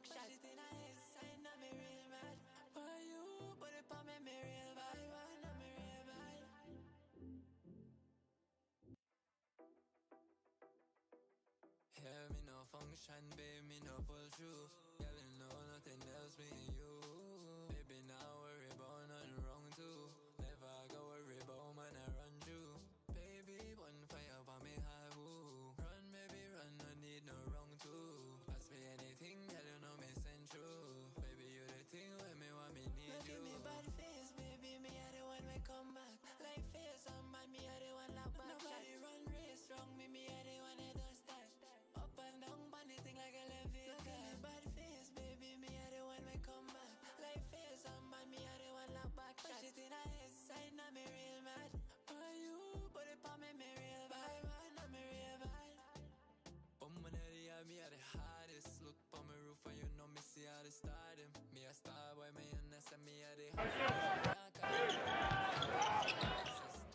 back shot. Shit in a head side, now me real mad. For you, put it on me, me real vibe. Now me real vibe. Hear me no function, babe, me no pull through. Girl, you know nothing else, me and you. Baby, now worry about nothing wrong too. Never go worry about man, I run through. Baby, one fire for me, high woo. Run, baby, run, no need no wrong too. Ask me anything, girl, you know me send true. Baby, you the thing when me want me need you. Look at me bad face, baby, me are the one we come back. Like face on man, me are the one lock back. Nobody run race strong, me are the one that does that. Up and down, bunny thing like a leviathan. Look at me bad face, baby, me are the one we come back. Like face on man, me are the one lock back. Shit in a head side, now me real mad. For you, put it on me, me real vibe. Now me real vibe. Daddy, me are the hardest. Look for my roof and you know me see how they start him. Me a star boy, me and that's me are the hardest.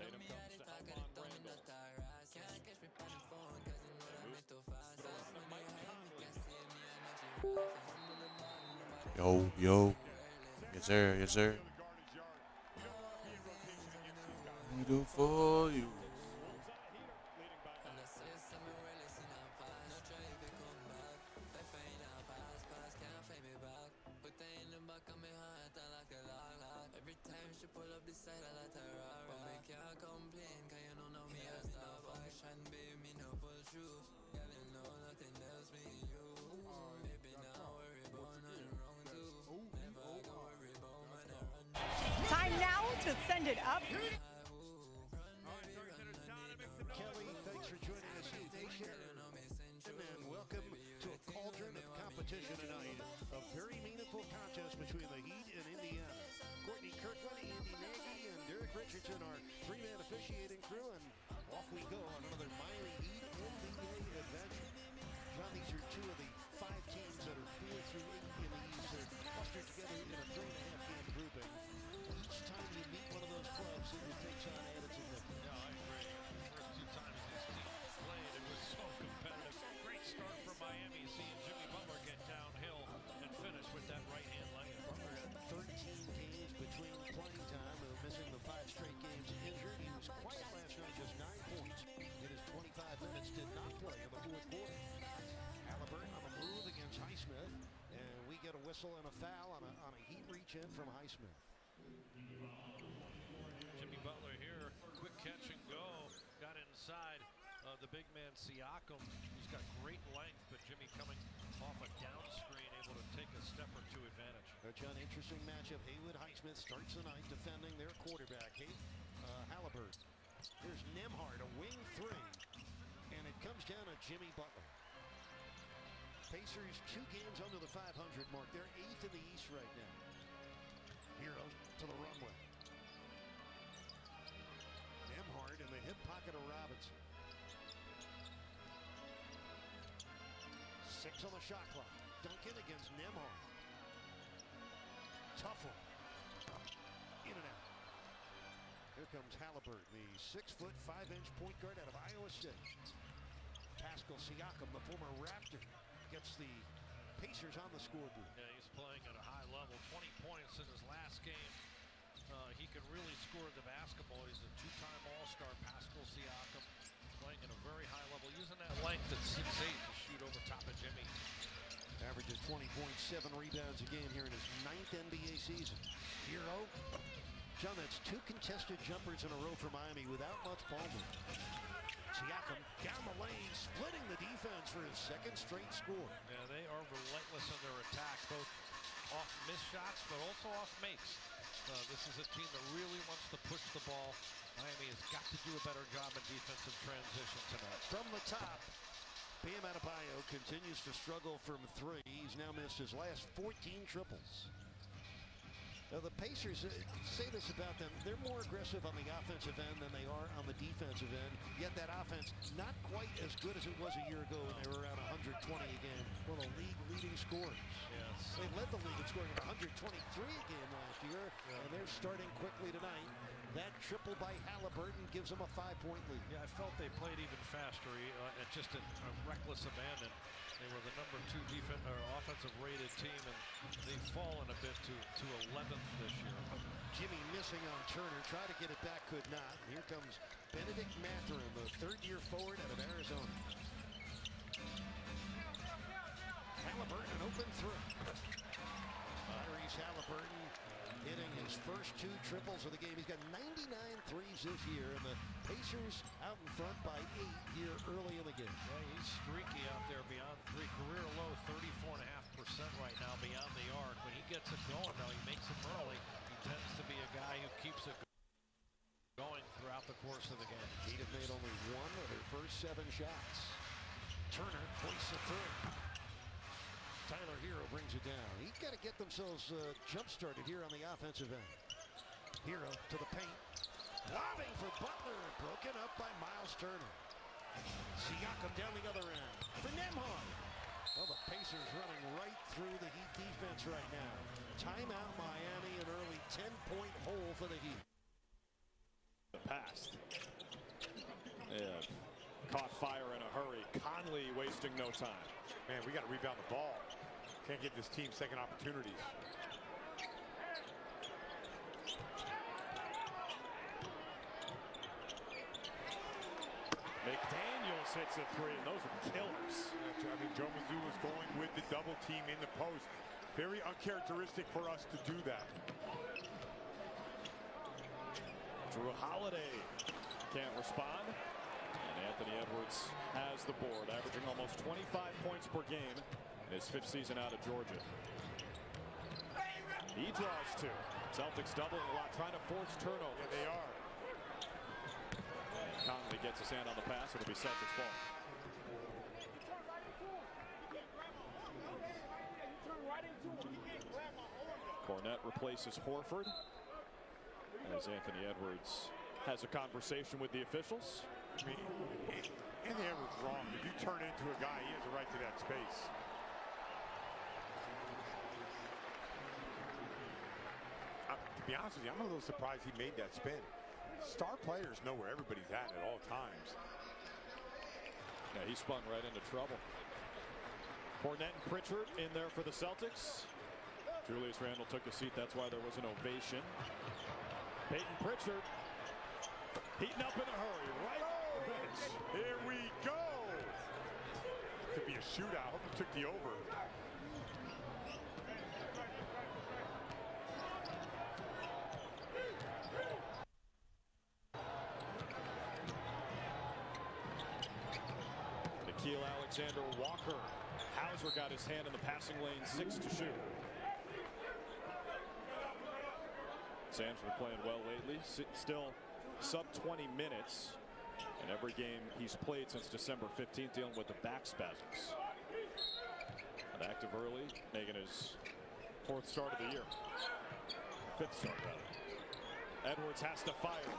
Tatum comes to help on Randall. Can't catch me on the phone cause you know that me too fast. Yo, yo. Yes, sir. Yes, sir. Beautiful you. Every time she pull up the side, I let her rah. But me can't complain, cause you don't know me as no function, baby, me no pull through. Girl, you know nothing else, me and you. Baby, now worry about nothing wrong too. Never go worry about man, I run. Time now to send it up. Kelly, thanks for joining us in Nation. And welcome to a cauldron of competition tonight. A very meaningful contest between the Heat and Indiana. Courtney Kirkland, Andy Nagy, and Derek Richardson are three-man officiating crew, and off we go on another Miami Heat NBA adventure. John, these are two of the 5 teams that are 4 through 8 in the East. They're clustered together in a 3.5-game grouping. Each time you meet one of those clubs, it takes on added significance. Yeah, I agree. The first 2 times these teams played, it was so competitive. Great start for Miami, seeing Jimmy Butler get downhill and finish with that right-hand layup. Butler had 13 games between playing time, missing the 5 straight games injured. He was quiet last night, just 9 points in his 25 minutes. Did not play in the fourth quarter. Halliburton on the move against Highsmith, and we get a whistle and a foul on a Heat reach-in from Highsmith. Jimmy Butler here, quick catch and go, got inside the big man Siakam, who's got great length, but Jimmy coming off a down screen, able to take a step or 2 advantage. John, interesting matchup. Haywood Highsmith starts the night defending their quarterback, Halliburton. Here's Nembhard, a wing 3, and it comes down to Jimmy Butler. Pacers 2 games under the 500 mark. They're 8th in the East right now. Hero to the runway. Nembhard in the hip pocket of Robinson. 6 on the shot clock. Duncan against Nembhard. Tough one. In and out. Here comes Halliburton, the 6-foot, 5-inch point guard out of Iowa State. Pascal Siakam, the former Raptor, gets the Pacers on the scoreboard. Yeah, he's playing at a high level. 20 points in his last game. He can really score the basketball. He's a 2-time All-Star, Pascal Siakam, playing at a very high level, using that length at 6'8" to shoot over top of Jimmy. Averages 20.7 rebounds a game here in his 9th NBA season. Hero. John, that's 2 contested jumpers in a row for Miami without much ball movement. Siakam down the lane, splitting the defense for his 2nd straight score. Yeah, they are relentless in their attack, both off missed shots, but also off makes. This is a team that really wants to push the ball. Miami has got to do a better job in defensive transition tonight. From the top, Bam Adebayo continues to struggle from 3. He's now missed his last 14 triples. Now the Pacers, say this about them, they're more aggressive on the offensive end than they are on the defensive end, yet that offense not quite as good as it was a year ago when they were around 120 a game. One of the league-leading scorers. Yes. They led the league in scoring at 123 a game last year, and they're starting quickly tonight. That triple by Halliburton gives them a 5-point lead. Yeah, I felt they played even faster at just a reckless abandon. They were the number 2 offensive rated team, and they've fallen a bit to 11th this year. Jimmy missing on Turner, tried to get it back, could not. Here comes Benedict Mathurin, the third-year forward out of Arizona. Halliburton, an open throw. Tyrese Halliburton hitting his first 2 triples of the game. He's got 99 threes this year, and the Pacers out in front by 8 here early in the game. Yeah, he's streaky out there beyond 3. Career low 34.5% right now beyond the arc. When he gets it going, though, he makes them early. He tends to be a guy who keeps it going throughout the course of the game. He'd have made only 1 of their first 7 shots. Turner hoists a third. Tyler Hero brings it down. He's got to get themselves jump-started here on the offensive end. Hero to the paint. Lobbing for Butler. Broken up by Miles Turner. Siakam down the other end. For Nembhard. Well, the Pacers running right through the Heat defense right now. Timeout Miami, an early 10-point hole for the Heat. The past. Yeah. Caught fire in a hurry. Conley wasting no time. Man, we got to rebound the ball. Can't give this team second opportunities. McDaniels hits a 3, and those are killers. I mean, Joe Mazzulla's going with the double team in the post. Very uncharacteristic for us to do that. Drew Holiday can't respond. And Anthony Edwards has the board, averaging almost 25 points per game in his 5th season out of Georgia. He draws 2. Celtics doubling a lot, trying to force turnovers. Yeah, they are. Conley gets his hand on the pass. It'll be Celtics ball. Cornette replaces Horford as Anthony Edwards has a conversation with the officials. I mean, Anthony Edwards wrong. If you turn into a guy, he has a right to that space. To be honest with you, I'm a little surprised he made that spin. Star players know where everybody's at all times. Yeah, he spun right into trouble. Cornette and Pritchard in there for the Celtics. Julius Randle took a seat. That's why there was an ovation. Peyton Pritchard heating up in a hurry. Right on the bench. Here we go. Could be a shootout. Hope he took the over. Nikhil Alexander-Walker. Hauser got his hand in the passing lane, 6 to shoot. Sam's been playing well lately. Still sub 20 minutes in every game he's played since December 15th, dealing with the back spasms. But active early, making his 4th start of the year. 5th start, rather. Edwards has to fire.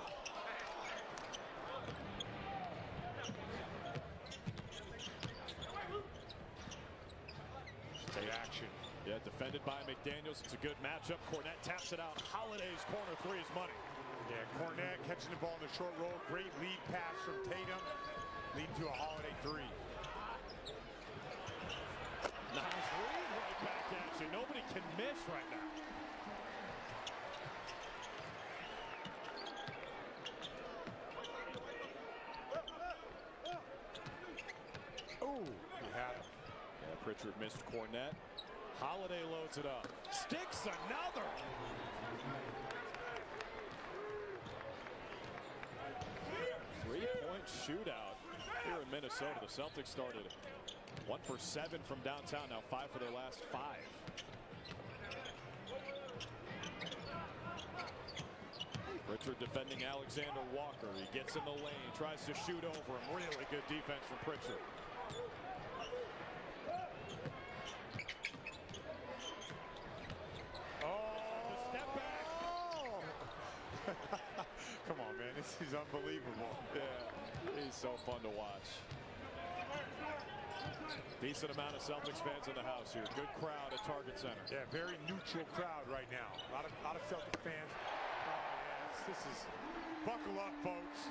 Take action. Yeah, defended by McDaniels. It's a good matchup. Cornette taps it out. Holiday's corner 3 is money. Yeah, Cornette catching the ball in the short roll. Great lead pass from Tatum, leading to a Holiday 3. Nice read right back at you. Nobody can miss right now. Oh, he had him. Yeah, Pritchard missed Cornette. Holiday loads it up. Sticks another. Three-point shootout here in Minnesota. The Celtics started 1 for 7 from downtown. Now 5 for their last 5. Pritchard defending Alexander Walker. He gets in the lane, tries to shoot over him. Really good defense from Pritchard. Come on, man. This is unbelievable. Yeah, he's so fun to watch. Decent amount of Celtics fans in the house here. Good crowd at Target Center. Yeah, very neutral crowd right now. A lot of Celtics fans. Oh, yes. This is, buckle up, folks.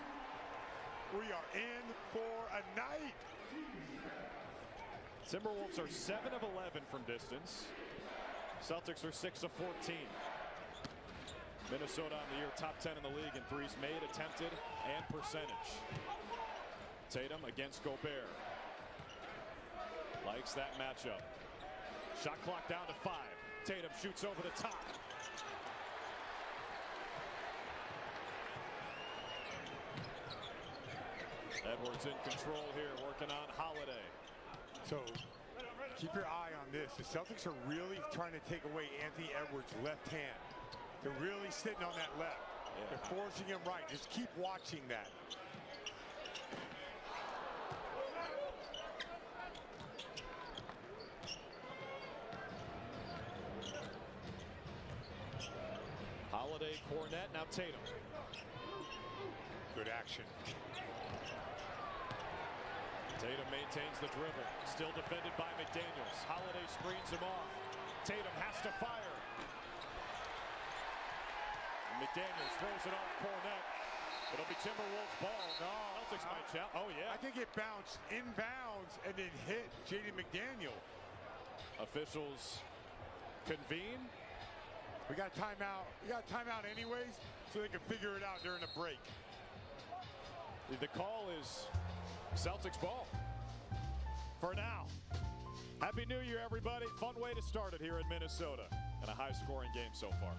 We are in for a night. Timberwolves are 7 of 11 from distance. Celtics are 6 of 14. Minnesota on the year top 10 in the league in threes made, attempted, and percentage. Tatum against Gobert. Likes that matchup. Shot clock down to 5. Tatum shoots over the top. Edwards in control here, working on Holiday. So keep your eye on this. The Celtics are really trying to take away Anthony Edwards' left hand. They're really sitting on that left. Yeah. They're forcing him right. Just keep watching that. Holiday, Cornette, now Tatum. Good action. Tatum maintains the dribble. Still defended by McDaniels. Holiday screens him off. Tatum has to fire. McDaniels throws it off Cornette. It'll be Timberwolves ball. No, Celtics might shout. Oh, yeah. I think it bounced inbounds and then hit J.D. McDaniel. Officials convene. We got timeout. We got timeout anyways, so they can figure it out during the break. The call is Celtics ball for now. Happy New Year, everybody. Fun way to start it here in Minnesota, and a high-scoring game so far.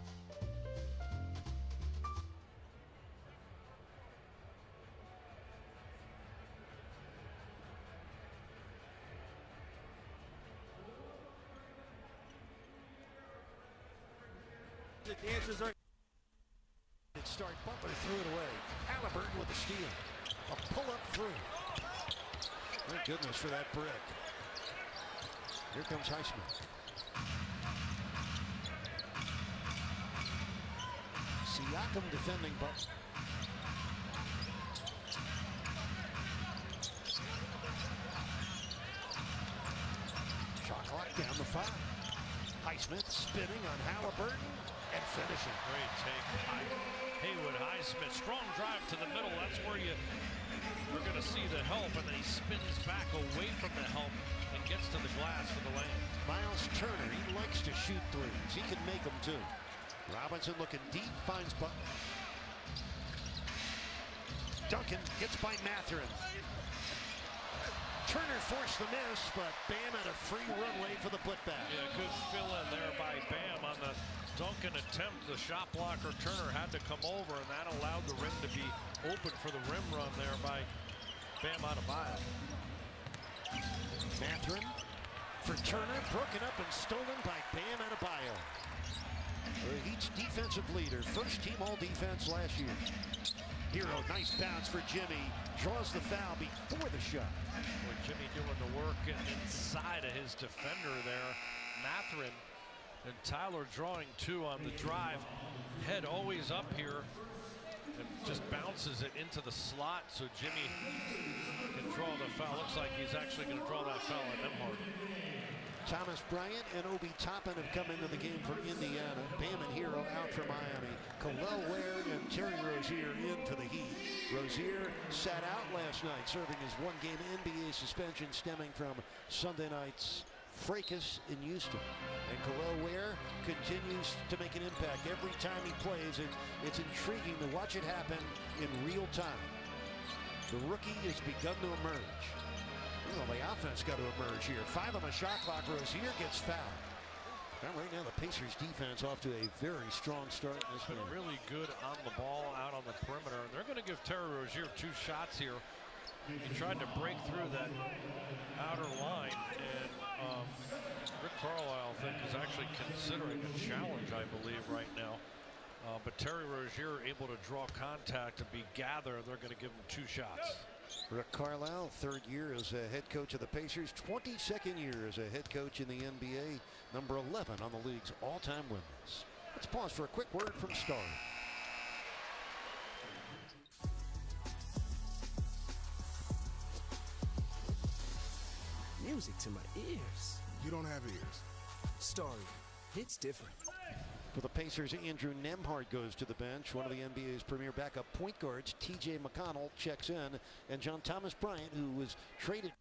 The dancers are start. Butler threw it away. Halliburton with the steal. A pull-up through. Thank goodness for that brick. Here comes Highsmith. Siakam defending Butler. Shot clock down to 5. Highsmith spinning on Halliburton and finishing. Great take by Haywood Highsmith. Strong drive to the middle. That's where you're going to see the help, and then he spins back away from the help and gets to the glass for the lane. Miles Turner, he likes to shoot threes. He can make them too. Robinson looking deep, finds Butler. Duncan gets by Mathurin. Turner forced the miss, but Bam had a free runway for the putback. Yeah, good fill in there by Bam on the Duncan attempt. The shot blocker Turner had to come over, and that allowed the rim to be open for the rim run there by Bam Adebayo. Mathurin for Turner, broken up and stolen by Bam Adebayo. The Heat's defensive leader, first team all-defense last year. Hero, nice bounce for Jimmy. Draws the foul before the shot. Boy, Jimmy doing the work inside of his defender there. Mathurin and Tyler drawing 2 on the drive. Head always up here and just bounces it into the slot so Jimmy can draw the foul. Looks like he's actually going to draw that foul on Nembhard. Thomas Bryant and Obi Toppin have come into the game for Indiana. Bam and Hero out for Miami. Khalil Ware and Terry Rozier in for the Heat. Rozier sat out last night, serving his 1-game NBA suspension stemming from Sunday night's fracas in Houston. And Khalil Ware continues to make an impact every time he plays. It's intriguing to watch it happen in real time. The rookie has begun to emerge. Well, the offense got to emerge here. 5 on the shot clock. Rozier gets fouled. And right now, the Pacers defense off to a very strong start in this game. Really good on the ball out on the perimeter. And they're going to give Terry Rozier 2 shots here. He tried to break through that outer line, and Rick Carlisle, I think, is actually considering a challenge, I believe, right now. But Terry Rozier able to draw contact and be gathered. They're going to give him 2 shots. Rick Carlisle, 3rd year as a head coach of the Pacers, 22nd year as a head coach in the NBA, number 11 on the league's all-time win list. Let's pause for a quick word from Star. Music to my ears. You don't have ears. Starry, it's different. For the Pacers, Andrew Nembhard goes to the bench. One of the NBA's premier backup point guards, T.J. McConnell, checks in. And John Thomas Bryant, who was traded.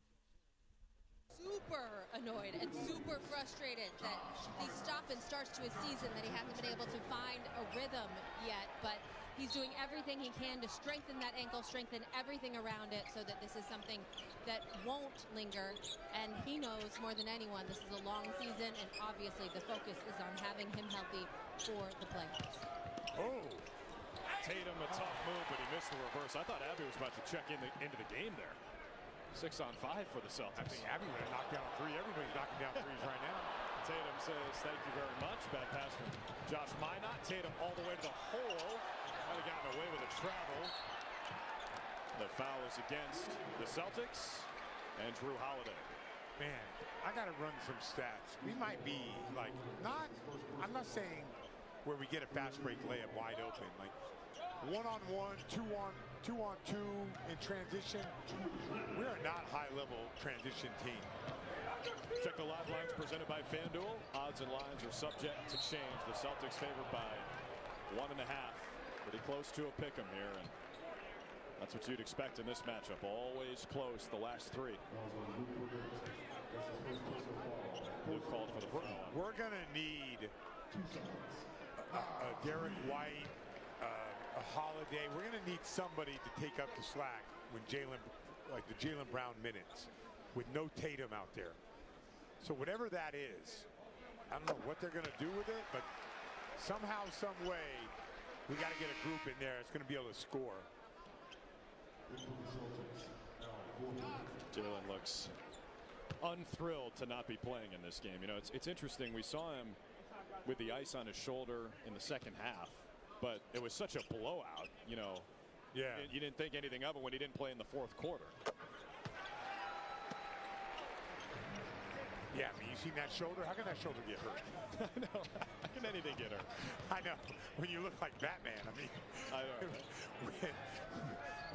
Super annoyed and super frustrated that these stop and starts to his season, that he hasn't been able to find a rhythm yet, but he's doing everything he can to strengthen that ankle, strengthen everything around it so that this is something that won't linger. And he knows more than anyone this is a long season, and obviously the focus is on having him healthy for the playoffs. Oh, Tatum, a tough move, but he missed the reverse. I thought Abby was about to check into the game there. 6 on 5 for the Celtics. I think Abby would have knocked down a three. Everybody's knocking down threes right now. Tatum says, thank you very much. Bad pass from Josh Minot. Tatum all the way to the hole. Might have gotten away with a travel. The foul is against the Celtics and Drew Holiday. Man, I got to run some stats. We might be like, I'm not saying where we get a fast break layup wide open. Like 1-on-1, 2-on-2 in transition. We are not high-level transition team. Check the live lines presented by FanDuel. Odds and lines are subject to change. The Celtics favored by 1.5. Pretty close to a pick'em here, and that's what you'd expect in this matchup. Always close the last 3. Luke called for the foul. We're going to need a Derek White, a Holiday. We're going to need somebody to take up the slack when like the Jaylen Brown minutes, with no Tatum out there. So whatever that is, I don't know what they're going to do with it, but somehow, some way, we got to get a group in there that's going to be able to score. Jaylen looks unthrilled to not be playing in this game. You know, it's interesting. We saw him with the ice on his shoulder in the second half, but it was such a blowout. You know, yeah, you didn't think anything of it when he didn't play in the fourth quarter. Yeah, I mean, you seen that shoulder? How can that shoulder get hurt? I know. How can anything get hurt? I know. When you look like Batman, I mean, I know.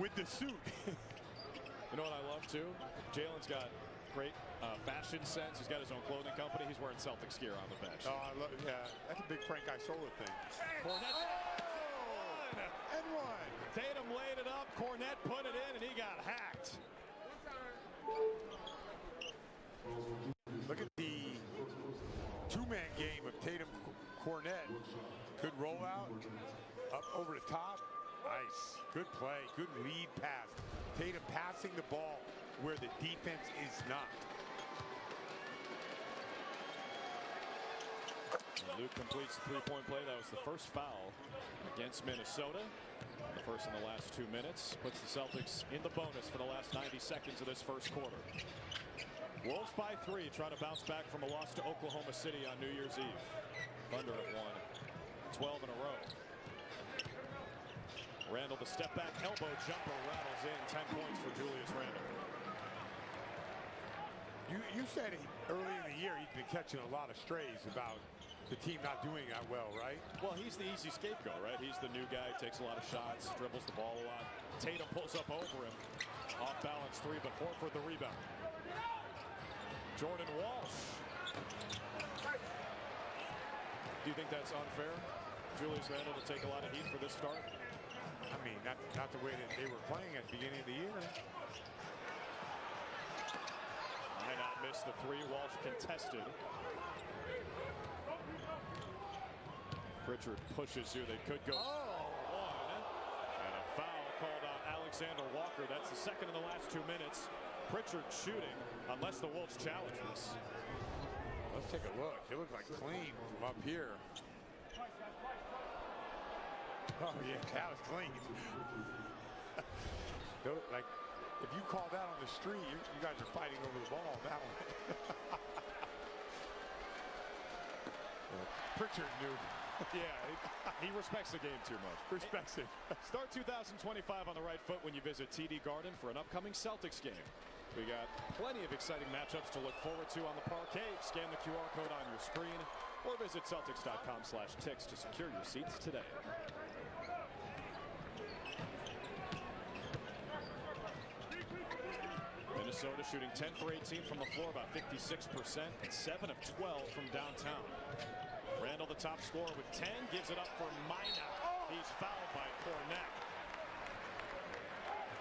with the suit. You know what I love too? Jaylen's got great fashion sense. He's got his own clothing company. He's wearing Celtics gear on the bench. Oh, I love. Yeah, that's a big Frank Isola thing. Cornette. And one. Tatum laid it up. Cornette put it in, and he got hacked. Look at the two-man game of Tatum Cornette. Good rollout, up over the top. Nice, good play, good lead pass. Tatum passing the ball where the defense is not. And Luke completes the three-point play. That was the first foul against Minnesota. The first in the last 2 minutes. Puts the Celtics in the bonus for the last 90 seconds of this first quarter. Wolves by 3, trying to bounce back from a loss to Oklahoma City on New Year's Eve. Thunder have won 12 in a row. Randle, the step back elbow jumper rattles in. 10 points for Julius Randle. You said early in the year he'd been catching a lot of strays about the team not doing that well, right? Well, he's the easy scapegoat, right? He's the new guy, takes a lot of shots, dribbles the ball a lot. Tatum pulls up over him. Off balance 3, but Horford the rebound. Jordan Walsh. Do you think that's unfair? Julius Randle to take a lot of heat for this start? I mean, not the way that they were playing at the beginning of the year. Might not miss the 3. Walsh contested. Pritchard pushes here. They could go 1. And a foul called on Alexander Walker. That's the second in the last 2 minutes. Pritchard shooting, unless the Wolves challenge this. Let's take a look. It looks like clean from up here. Oh, yeah, that was clean. Like, if you call that on the street, you guys are fighting over the ball on that one. Pritchard knew. Yeah, he respects the game too much. Respects it. Start 2025 on the right foot when you visit TD Garden for an upcoming Celtics game. We got plenty of exciting matchups to look forward to on the parquet. Scan the QR code on your screen or visit Celtics.com/ticks to secure your seats today. Minnesota shooting 10 for 18 from the floor, about 56%, and 7 of 12 from downtown. Randall, the top scorer with 10, gives it up for Mina. He's fouled by Cornette.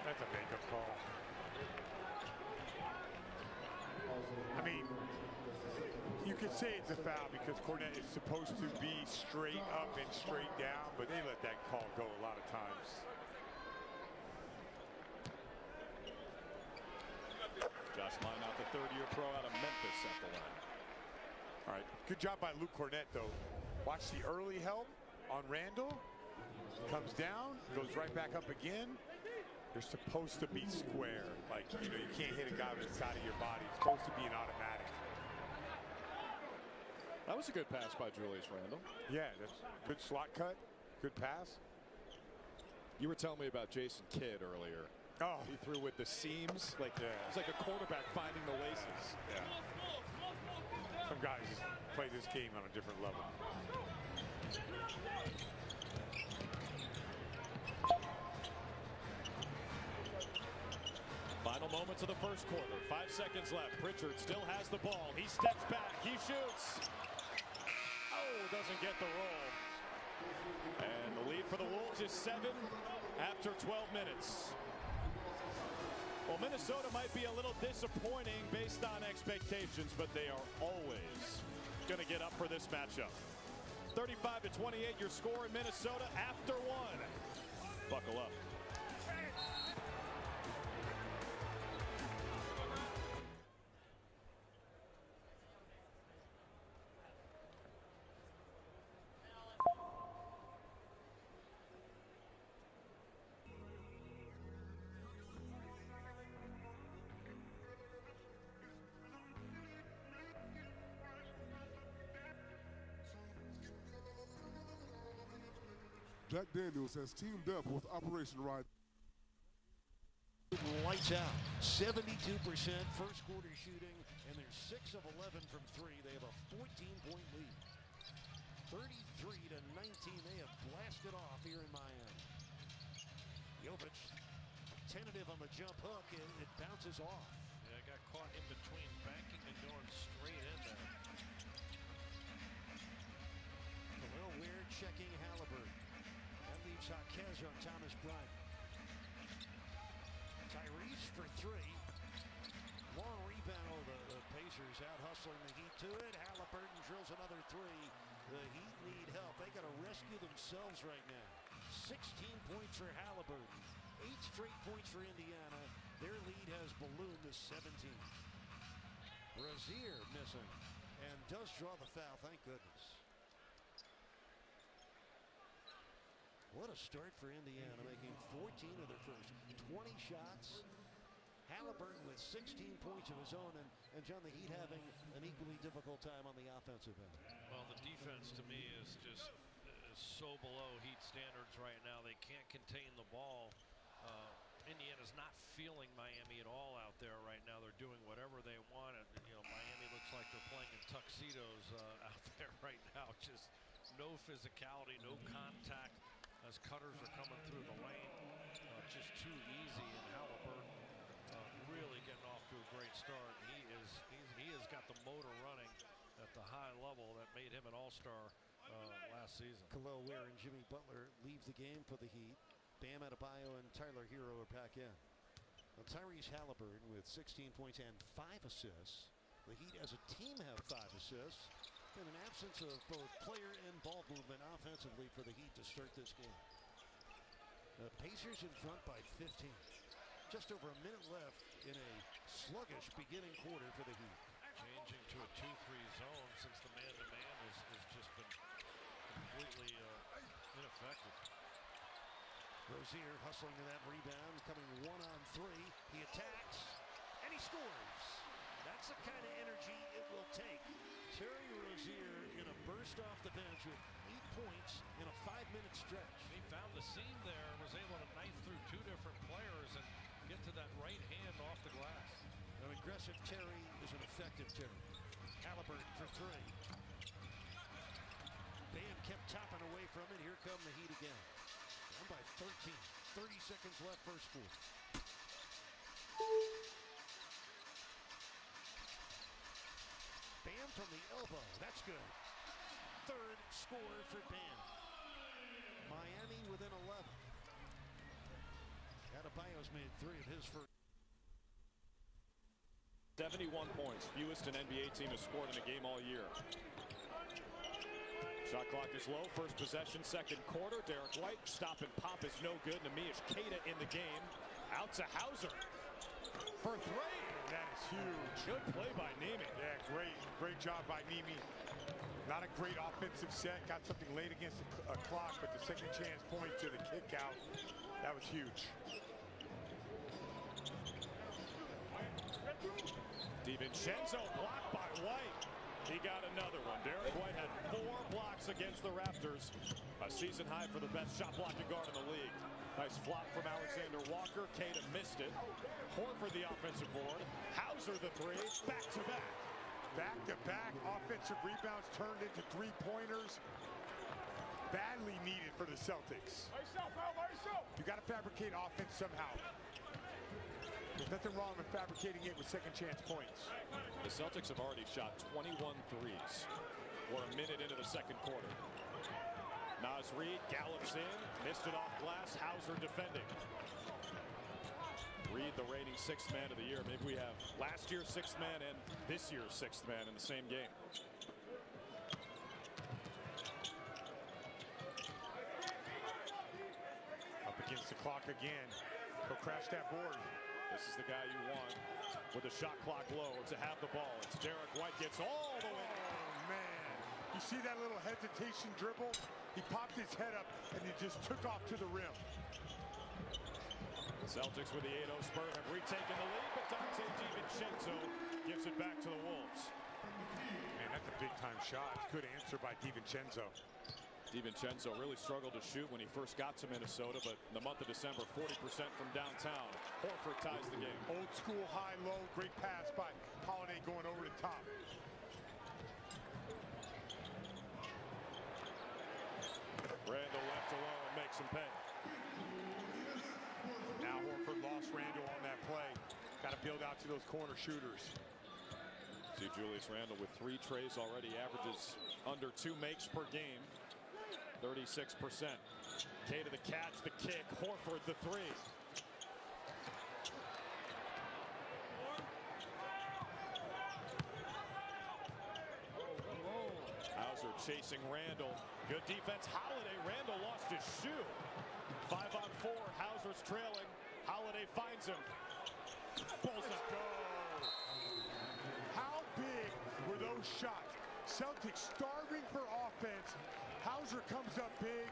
That's a makeup call. I mean, you could say it's a foul because Cornette is supposed to be straight up and straight down, but they let that call go a lot of times. Josh Minot, the third-year pro out of Memphis at the line. All right, good job by Luke Cornette, though. Watch the early help on Randall. Comes down, goes right back up again. You're supposed to be square. Like, you know, you can't hit a guy with the side of your body. It's supposed to be an automatic. That was a good pass by Julius Randle. Yeah, that's good slot cut, good pass. You were telling me about Jason Kidd earlier. Oh, He threw with the seams. Like, it's like a quarterback finding the laces. yeah. Some guys just play this game on a different level. Final moments of the first quarter. 5 seconds left. Pritchard still has the ball. He steps back. He shoots. Oh, doesn't get the roll. And the lead for the Wolves is 7 after 12 minutes. Well, Minnesota might be a little disappointing based on expectations, but they are always going to get up for this matchup. 35-28, your score in Minnesota after one. Buckle up. Jack Daniels has teamed up with Operation Ride. Lights out. 72% first quarter shooting, and they're 6 of 11 from 3. They have a 14-point lead. 33-19. They have blasted off here in Miami. Jovic tentative on the jump hook, and it bounces off. Yeah, got caught in between banking and going straight in there. Khalil Weir checking Halliburton. That leaves Jaquez on Thomas Bryant. Tyrese for 3. Long rebound. Oh, the Pacers out hustling the Heat to it. Halliburton drills another 3. The Heat need help. They got to rescue themselves right now. 16 points for Halliburton. 8 straight points for Indiana. Their lead has ballooned to 17. Rozier missing and does draw the foul, thank goodness. What a start for Indiana, making 14 of their first 20 shots. Halliburton with 16 points of his own, and John, the Heat having an equally difficult time on the offensive end. Well, the defense to me is just so below Heat standards right now. They can't contain the ball. Indiana's not feeling Miami at all out there right now. They're doing whatever they want. And, you know, Miami looks like they're playing in tuxedos out there right now. Just no physicality, no contact as cutters are coming through the lane. Just too easy, and Halliburton really getting off to a great start. He has got the motor running at the high level that made him an all-star last season. Khalil Weir and Jimmy Butler leave the game for the Heat. Bam Adebayo and Tyler Hero are back in. Now, Tyrese Halliburton with 16 points and 5 assists. The Heat as a team have 5 assists. And an absence of both player and ball movement offensively for the Heat to start this game. The Pacers in front by 15. Just over a minute left in a sluggish beginning quarter for the Heat. Changing to a 2-3 zone since the man-to-man has just been completely ineffective. Rozier hustling to that rebound, coming 1-on-3. He attacks, and he scores. That's the kind of energy it will take. Terry Rozier in a burst off the bench with 8 points in a 5-minute stretch. He found the seam there, was able to knife through 2 different players and get to that right hand off the glass. An aggressive Terry is an effective Terry. Halliburton for 3. Bam kept topping away from it. Here come the Heat again. Down by 13. 30 seconds left first quarter. Bam from the elbow. That's good. third score for Bam. Miami within 11. Adebayo's made 3 of his first. 71 points, fewest an NBA team has scored in a game all year. Shot clock is low, first possession, second quarter. Derek White, stop and pop is no good. Neemias Queta in the game. Out to Hauser for 3. That is huge. Good play by Nemi. Yeah, great job by Nemi. Not a great offensive set. Got something late against the clock, but the second chance point to the kick out, that was huge. DiVincenzo blocked by White. He got another one. Derek White had 4 blocks against the Raptors. A season high for the best shot blocking guard in the league. Nice flop from Alexander Walker. Queta missed it. Horford the offensive board. Hauser the 3. Back to back. Back-to-back offensive rebounds turned into 3-pointers. Badly needed for the Celtics. You got to fabricate offense somehow. There's nothing wrong with fabricating it with second chance points. The Celtics have already shot 21 threes. We're a minute into the second quarter. Naz Reid gallops in, missed it off glass. Hauser defending. Reid, the reigning 6th man of the year. Maybe we have last year's 6th man and this year's 6th man in the same game. Up against the clock again. He'll crash that board. This is the guy you want with the shot clock low to have the ball. It's Derek White, gets all the way. Oh, man. You see that little hesitation dribble? He popped his head up and he just took off to the rim. Celtics with the 8-0 spur have retaken the lead, but Dante DiVincenzo gives it back to the Wolves. Man, that's a big-time shot. Good answer by DiVincenzo. DiVincenzo really struggled to shoot when he first got to Minnesota, but in the month of December, 40% from downtown. Horford ties the game. Old school high-low, great pass by Holiday going over the top. Randall left alone, makes him pay. Now Horford lost Randall on that play. Got to build out to those corner shooters. See Julius Randle with 3 trays already, averages under 2 makes per game. 36%. K to the catch, the kick. Horford the 3. Hauser chasing Randall. Good defense. Holiday. Randall lost his shoe. 5-on-4. Hauser's trailing. Holiday finds him. Pulls up. Go. How big were those shots? Celtics starving for offense. Hauser comes up big.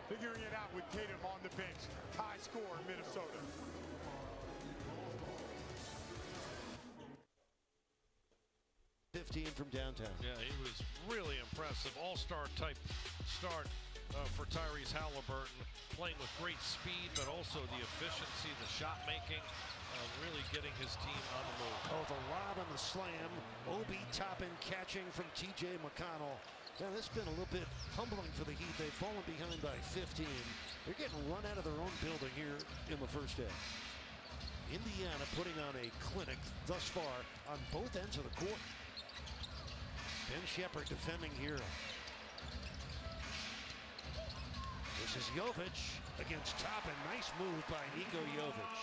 Figuring it out with Tatum on the bench. Tie score in Minnesota. From downtown. Yeah, he was really impressive. All-star type start for Tyrese Halliburton, playing with great speed, but also the efficiency, the shot making, really getting his team on the move. Oh, the lob and the slam. Obi Toppin catching from T.J. McConnell. Now, this has been a little bit humbling for the Heat. They've fallen behind by 15. They're getting run out of their own building here in the first half. Indiana putting on a clinic thus far on both ends of the court. Ben Shepherd defending here. This is Jovic against Toppin. Nice move by Niko Jovic.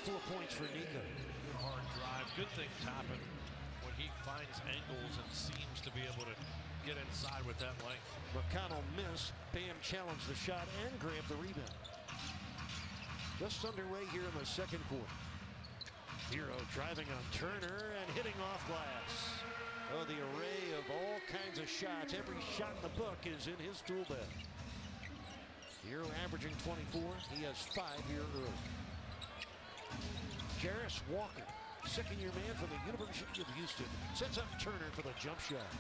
4 points for Niko. Hard drive. Good thing Toppin, when he finds angles and seems to be able to get inside with that length. McConnell missed. Bam challenged the shot and grabbed the rebound. Just underway here in the second quarter. Hero driving on Turner and hitting off glass. Oh, the array of all kinds of shots. Every shot in the book is in his tool bag. Hero averaging 24. He has 5 here early. Jarris Walker, second-year man from the University of Houston, sets up Turner for the jump shot.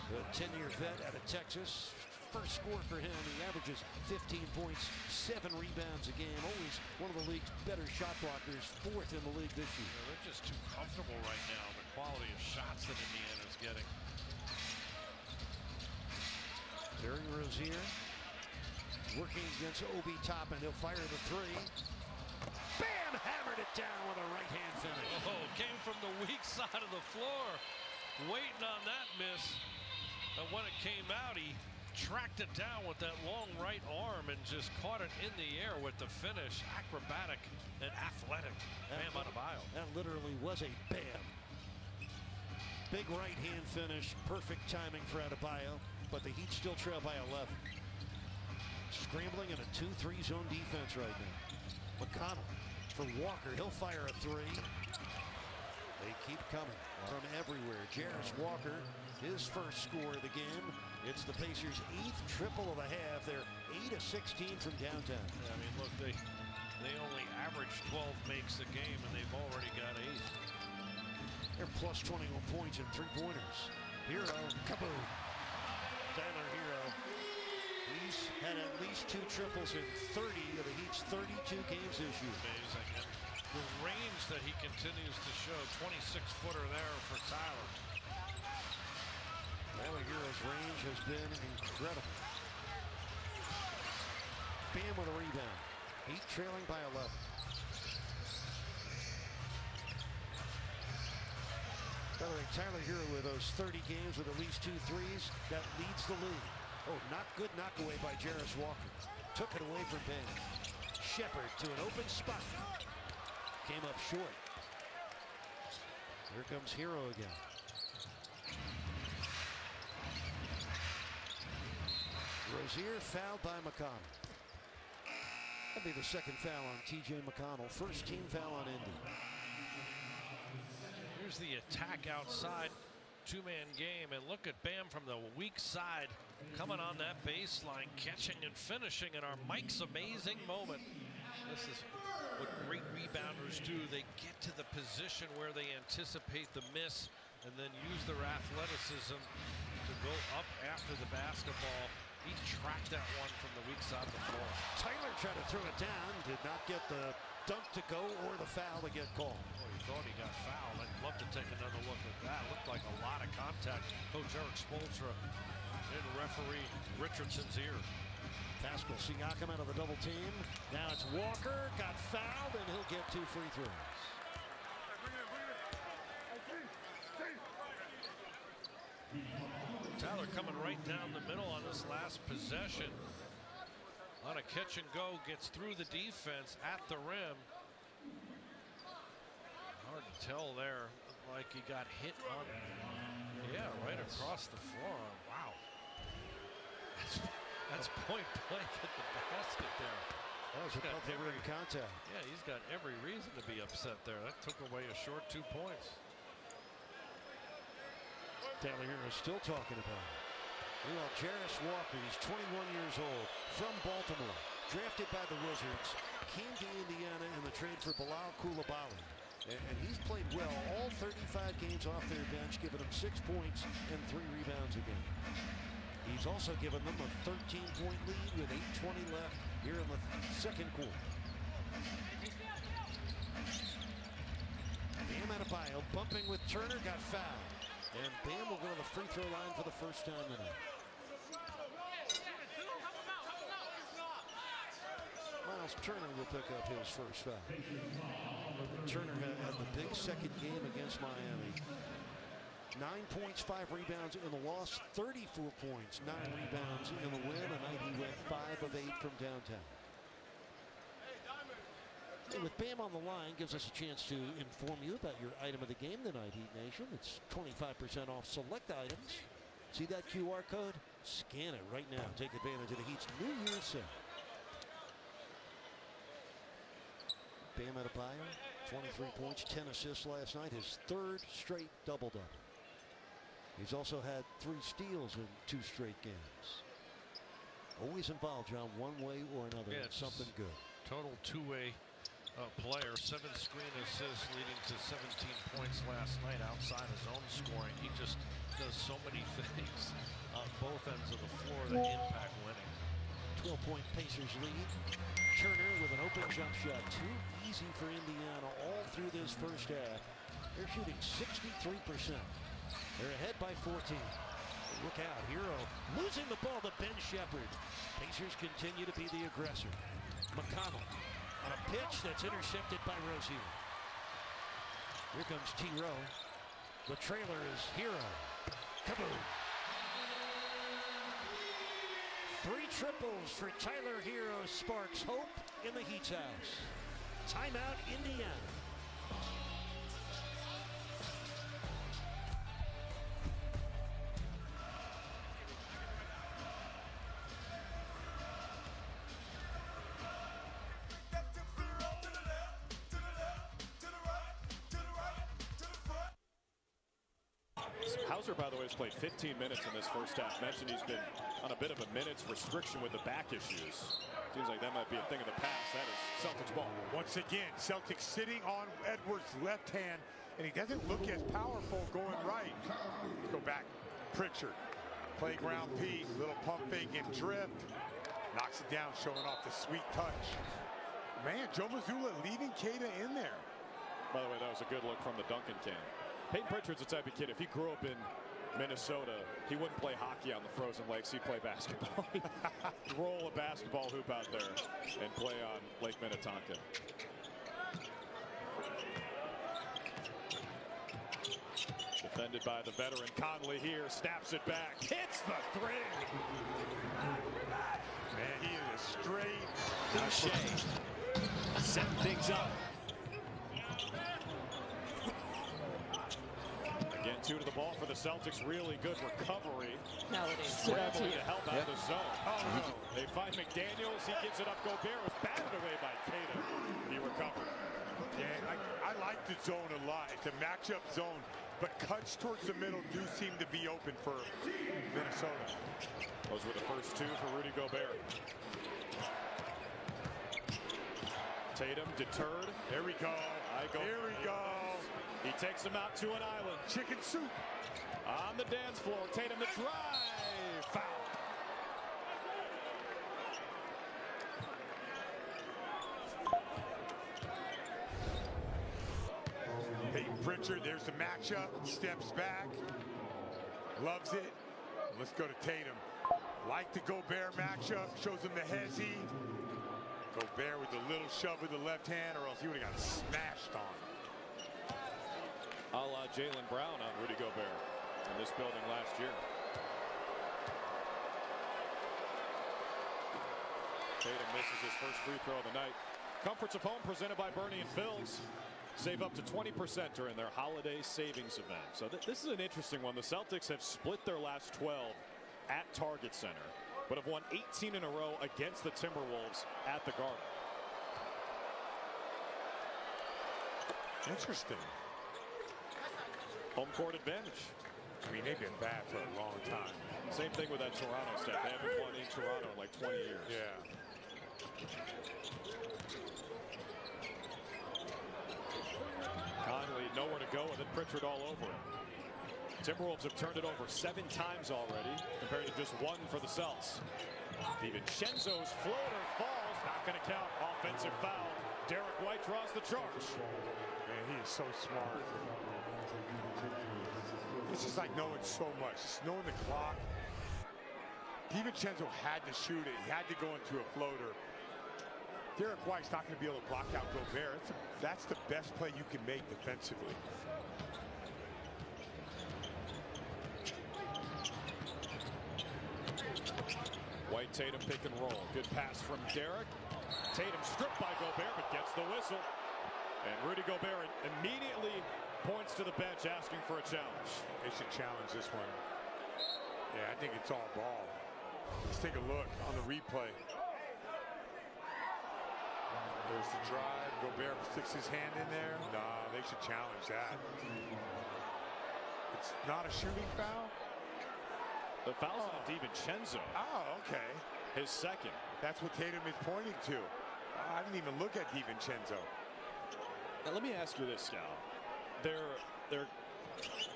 The 10-year vet out of Texas. First score for him. He averages 15 points, 7 rebounds a game. Always one of the league's better shot blockers. 4th in the league this year. Yeah, they're just too comfortable right now. The quality of shots that Indiana is getting. Terry Rozier working against Obi Toppin. He'll fire the 3. Bam! Hammered it down with a right-hand finish. Oh, came from the weak side of the floor. Waiting on that miss. And when it came out, he tracked it down with that long right arm and just caught it in the air with the finish. Acrobatic and athletic. Bam Adebayo. That literally was a bam. Big right hand finish. Perfect timing for Adebayo. But the Heat still trail by 11. Scrambling in a 2-3 zone defense right now. McConnell for Walker. He'll fire a three. They keep coming from everywhere. Jarris Walker, his first score of the game. It's the Pacers' 8th triple of the half. They're 8 of 16 from downtown. Yeah, I mean, look, they only average 12 makes a game, and they've already got 8. They're plus 21 points and 3-pointers. Hero, kaboom. Tyler Hero. He's had at least 2 triples in 30 of the Heat's 32 games this year. Amazing. And the range that he continues to show, 26-footer there for Tyler. Tyler Hero's range has been incredible. Bam with a rebound. Heat trailing by 11. By the way, Tyler Hero with those 30 games with at least 2 threes, that leads the league. Oh, not good knock away by Jarris Walker. Took it away from Bam. Shepard to an open spot. Came up short. Here comes Hero again. Rozier fouled by McConnell. That'd be the second foul on T.J. McConnell. First team foul on Indy. Here's the attack outside. 2-man game, and look at Bam from the weak side coming on that baseline, catching and finishing in our Mike's amazing moment. This is what great rebounders do. They get to the position where they anticipate the miss and then use their athleticism to go up after the basketball. He tracked that one from the weak side of the floor. Tyler tried to throw it down, did not get the dunk to go or the foul to get called. Oh, he thought he got fouled. I'd love to take another look at that. Looked like a lot of contact. Coach Eric Spoelstra in referee Richardson's ear. Pascal Siakam out of the double team. Now it's Walker, got fouled, and he'll get 2 free throws. Tyler coming right down the middle on this last possession. On a catch and go, gets through the defense at the rim. Hard to tell there. Looked like he got hit on, yeah, right across the forearm. Wow. That's point blank at the basket there. That was above the rim contact. Yeah, he's got every reason to be upset there. That took away a short 2 points. Tyler Hero is still talking about it. Well, Jarris Walker, he's 21 years old, from Baltimore, drafted by the Wizards, came to Indiana in the trade for Bilal Coulibaly. And he's played well all 35 games off their bench, giving them 6 points and 3 rebounds a game. He's also given them a 13-point lead with 8:20 left here in the second quarter. Bam Adebayo bumping with Turner, got fouled. And Bam will go to the free throw line for the first time tonight. Miles Turner will pick up his first foul. Turner had the big second game against Miami. 9 points, 5 rebounds in the loss, 34 points, 9 rebounds in the win. Tonight he went 5 of 8 from downtown. And with Bam on the line, gives us a chance to inform you about your item of the game tonight, Heat Nation. It's 25% off select items. See that QR code? Scan it right now. Take advantage of the Heat's New Year's sale. Bam Adebayo, 23 points, 10 assists last night. His 3rd straight double-double. He's also had 3 steals in 2 straight games. Always involved, John, one way or another. Yeah, it's something good. Total two-way player. 7 screen assists leading to 17 points last night outside his own scoring. He just does so many things on both ends of the floor that impact winning. 12-point Pacers lead. Turner with an open jump shot. Too easy for Indiana all through this first half. They're shooting 63%. They're ahead by 14. Look out, Hero losing the ball to Ben Shepard. Pacers continue to be the aggressor. McConnell on a pitch that's intercepted by Rozier. Here comes T. Rowe. The trailer is Hero. Kaboom. 3 triples for Tyler Hero sparks hope in the Heat's house. Timeout, Indiana. Hauser, by the way, has played 15 minutes in this first half. Mentioned he's been on a bit of a minutes restriction with the back issues. Seems like that might be a thing of the past. That is Celtics ball. Once again, Celtics sitting on Edwards' left hand, and he doesn't look as powerful going right. Let's go back. Pritchard, playground P, little pump fake and drift. Knocks it down, showing off the sweet touch. Man, Joe Mazzulla leaving Keita in there. By the way, that was a good look from the Duncan can. Peyton Pritchard's the type of kid, if he grew up in Minnesota, he wouldn't play hockey on the frozen lakes. He'd play basketball. He'd roll a basketball hoop out there and play on Lake Minnetonka. Defended by the veteran Conley here, snaps it back, hits the three. Man, he is a straight Boucher setting things up. Again, 2 to the ball for the Celtics. Really good recovery. Nowadays, Scrambling to help out the zone. Oh, no. They find McDaniels. He gives it up. Gobert was batted away by Keita. He recovered. Yeah, I like the zone a lot. It's a matchup zone, but cuts towards the middle do seem to be open for Minnesota. Those were the first 2 for Rudy Gobert. Tatum deterred. There we go. Here we go. He takes him out to an island. Chicken soup. On the dance floor. Tatum the drive. Foul. Peyton Pritchard, there's the matchup. Steps back. Loves it. Let's go to Tatum. Like the Gobert matchup. Shows him the hezzy. Gobert with a little shove with the left hand, or else he would have got smashed on. A la Jaylen Brown on Rudy Gobert in this building last year. Tatum misses his first free throw of the night. Comforts of home presented by Bernie and Phil's. Save up to 20% during their holiday savings event. So this is an interesting one. The Celtics have split their last 12 at Target Center, but have won 18 in a row against the Timberwolves at the Garden. Interesting. Home court advantage. I mean, they've been bad for a long time. Same thing with that Toronto stat. They haven't won in Toronto in like 20 years. Yeah. Conley nowhere to go with it. Pritchard all over him. Timberwolves have turned it over 7 times already, compared to just 1 for the Celts. DiVincenzo's floater falls, not going to count. Offensive foul. Derek White draws the charge. Man, he is so smart. It's just like knowing so much. Just knowing the clock. DiVincenzo had to shoot it. He had to go into a floater. Derek White's not going to be able to block out Gobert. That's the best play you can make defensively. White, Tatum pick and roll. Good pass from Derek. Tatum stripped by Gobert, but gets the whistle. And Rudy Gobert immediately points to the bench asking for a challenge. They should challenge this one. Yeah, I think it's all ball. Let's take a look on the replay. There's the drive. Gobert sticks his hand in there. Nah, they should challenge that. It's not a shooting foul? The foul's on DiVincenzo. Oh, okay. His second. That's what Tatum is pointing to. I didn't even look at DiVincenzo. Now, let me ask you this, Scal. They're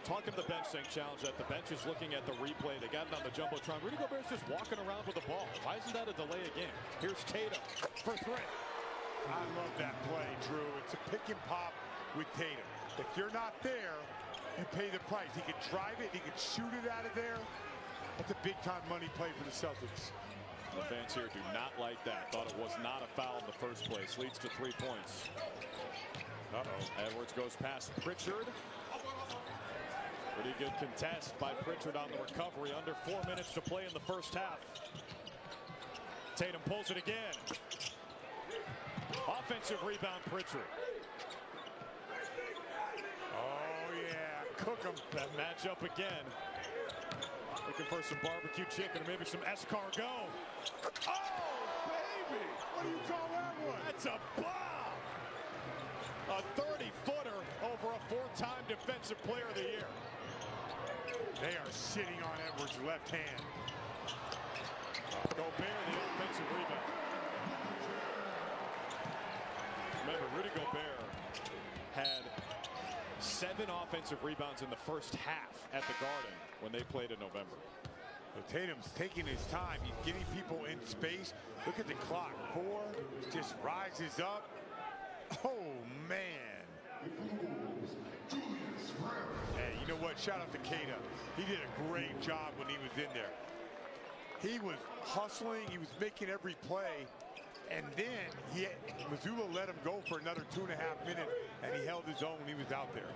talking to the bench saying challenge that. The bench is looking at the replay. They got it on the Jumbotron. Rudy Gobert's just walking around with the ball. Why isn't that a delay of game? Here's Tatum for 3. I love that play, Drew. It's a pick and pop with Tatum. If you're not there, you pay the price. He could drive it. He could shoot it out of there. That's a big-time money play for the Celtics. The fans here do not like that. Thought it was not a foul in the first place. Leads to 3 points. Uh-oh. Edwards goes past Pritchard. Pretty good contest by Pritchard on the recovery. Under 4 minutes to play in the first half. Tatum pulls it again. Offensive rebound, Pritchard. Oh, yeah. Cook him. That matchup again. Looking for some barbecue chicken or maybe some escargot. Oh, baby. What do you call that one? That's a bomb. A 30-footer over a 4-time Defensive Player of the Year. They are sitting on Edwards' left hand. Gobert, the offensive rebound. Remember, Rudy Gobert had 7 offensive rebounds in the first half at the Garden when they played in November. Well, Tatum's taking his time. He's getting people in space. Look at the clock. 4 just rises up. Oh, man. Hey, you know what? Shout out to Kata. He did a great job when he was in there. He was hustling. He was making every play. And then Mazzulla let him go for another 2.5 minutes, and he held his own when he was out there.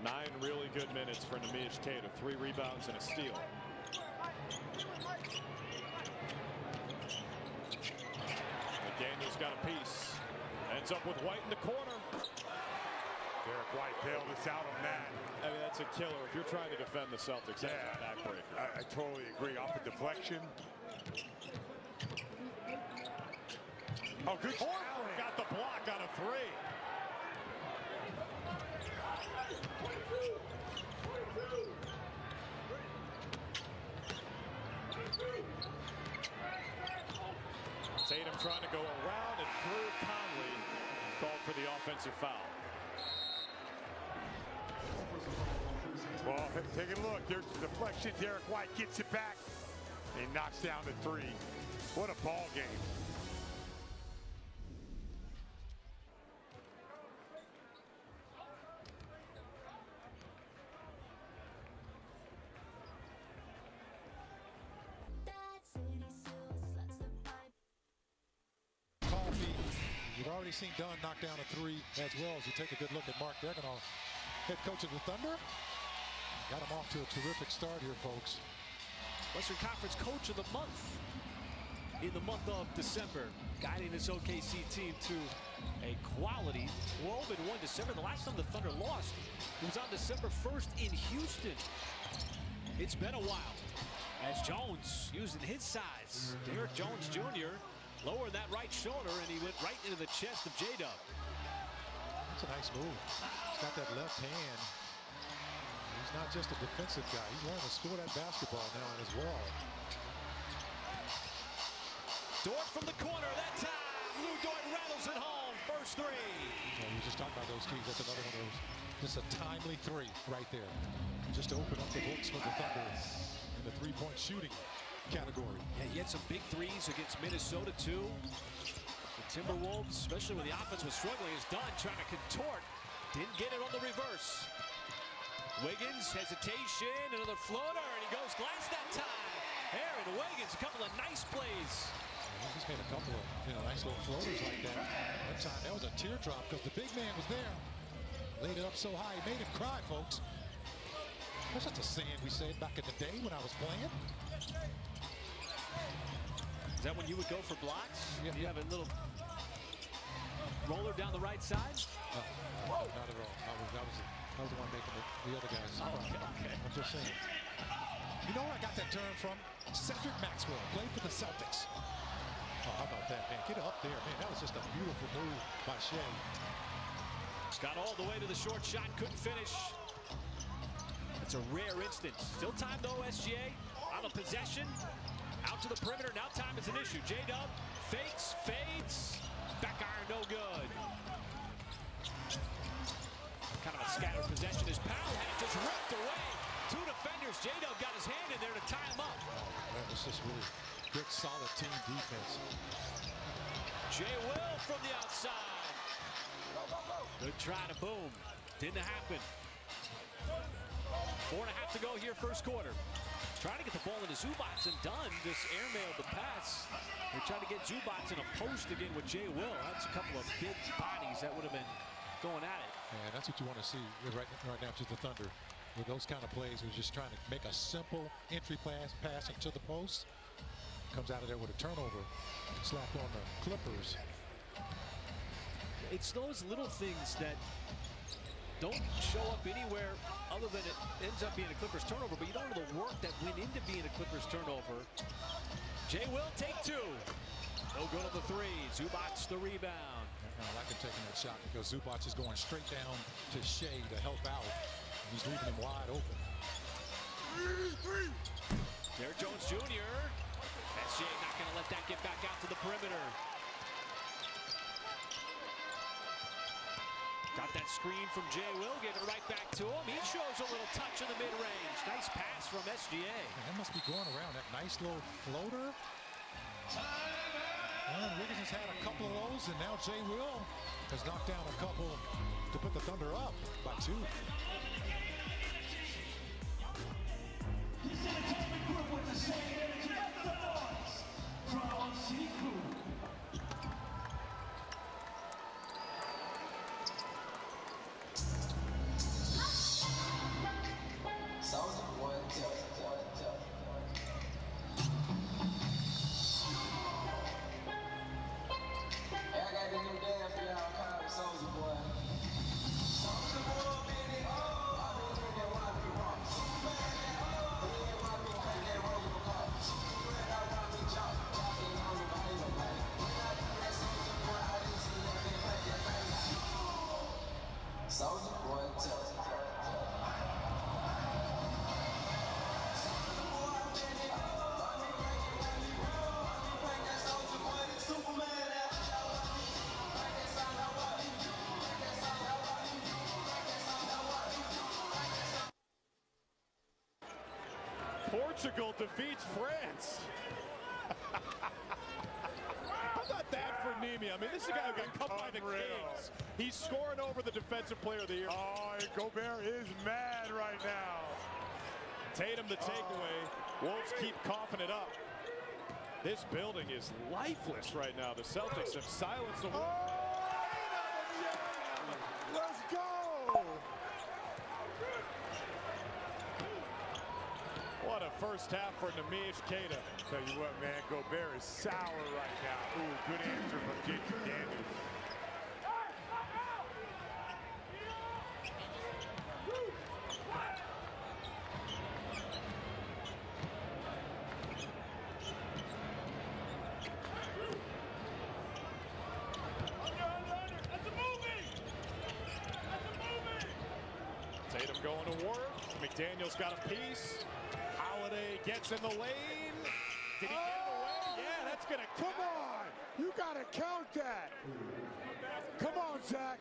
9 really good minutes for Neemias Queta. 3 rebounds and a steal. McDaniel's got a piece. Ends up with White in the corner. Derek White bailed us out on that. I mean, that's a killer. If you're trying to defend the Celtics, that's a backbreaker. I totally agree. Off a deflection. Oh, good. Horford got the block on a 3. Tatum trying to go around and through Conley. Called for the offensive foul. Well, take a look. There's the deflection. Derek White gets it back and knocks down the 3. What a ball game. You've already seen Dunn knock down a 3 as well as you take a good look at Mark Daigneault, head coach of the Thunder. Got him off to a terrific start here, folks. Western Conference Coach of the Month in the month of December, guiding this OKC team to a quality 12-1 December. The last time the Thunder lost was on December 1st in Houston. It's been a while as Jones using his size. Derek Jones Jr. lowered that right shoulder, and he went right into the chest of J-Dub. That's a nice move. He's got that left hand. He's not just a defensive guy. He's learning to score that basketball now on his wall. Dort from the corner that time. Lou Dort rattles it home. First 3. Yeah, you just talked about those keys. That's another one of those. Just a timely 3 right there. Just to open up the books for the Thunder in the 3-point shooting category. Yeah, he had some big 3s against Minnesota too. The Timberwolves, especially when the offense was struggling, is done trying to contort. Didn't get it on the reverse. Wiggins, hesitation, another floater, and he goes glass that time. Aaron Wiggins, a couple of nice plays. Yeah, he's made a couple of nice little floaters like that. That time, that was a teardrop because the big man was there. Laid it up so high, he made him cry, folks. That's just a saying we said back in the day when I was playing. Is that when you would go for blocks? Yeah. You have a little roller down the right side? Not at all. I was the one making the other guys. Oh, okay. I'm just saying. You know where I got that term from? Cedric Maxwell played for the Celtics. Oh, how about that, man? Get up there, man. That was just a beautiful move by Shea. Got all the way to the short shot, couldn't finish. It's a rare instance. Still time though, SGA on the possession. Out to the perimeter, now time is an issue. J-Dub fakes, fades, back iron no good. Kind of a scattered possession. His Powell had it just ripped away. 2 defenders. J-Dub got his hand in there to tie him up. That was just really good, solid team defense. Jay Will from the outside. Good try to boom. Didn't happen. 4.5 to go here, first quarter. Trying to get the ball into Zubats, and Dunn just airmailed the pass. They're trying to get Zubats in a post again with Jay Will. That's a couple of big bodies that would have been going at it. Yeah, that's what you want to see right now to the Thunder. With those kind of plays, we're just trying to make a simple entry pass into the post. Comes out of there with a turnover. Slapped on the Clippers. It's those little things that don't show up anywhere other than it ends up being a Clippers turnover, but you don't know the work that went into being a Clippers turnover. Jay will take two. No good on the three. Zubac the rebound. I like him taking that shot because Zubac is going straight down to Shea to help out. He's leaving him wide open. Derek Jones Jr. SGA not going to let that get back out to the perimeter. Got that screen from Jay Will, gave it right back to him. He shows a little touch in the mid-range. Nice pass from SGA. And that must be going around, that nice little floater. And Wiggins has had a couple of those, and now Jay Will has knocked down a couple to put the Thunder up by 2. Portugal defeats France. How about that for Nimi? I mean, this is a guy who got cut by the Kings. He's scoring over the Defensive Player of the Year. Oh, Gobert is mad right now. Tatum the takeaway. Wolves keep coughing it up. This building is lifeless right now. The Celtics have silenced the Wolves. Let's go! What a first half for Nemish Keita. Tell you what, man, Gobert is sour right now. Ooh, good answer from Jason Daniels. Tatum going to work. McDaniel's got a piece. Holiday gets in the lane. Did he get it away? Yeah, that's going to come on. You got to count that. Come on, Zach.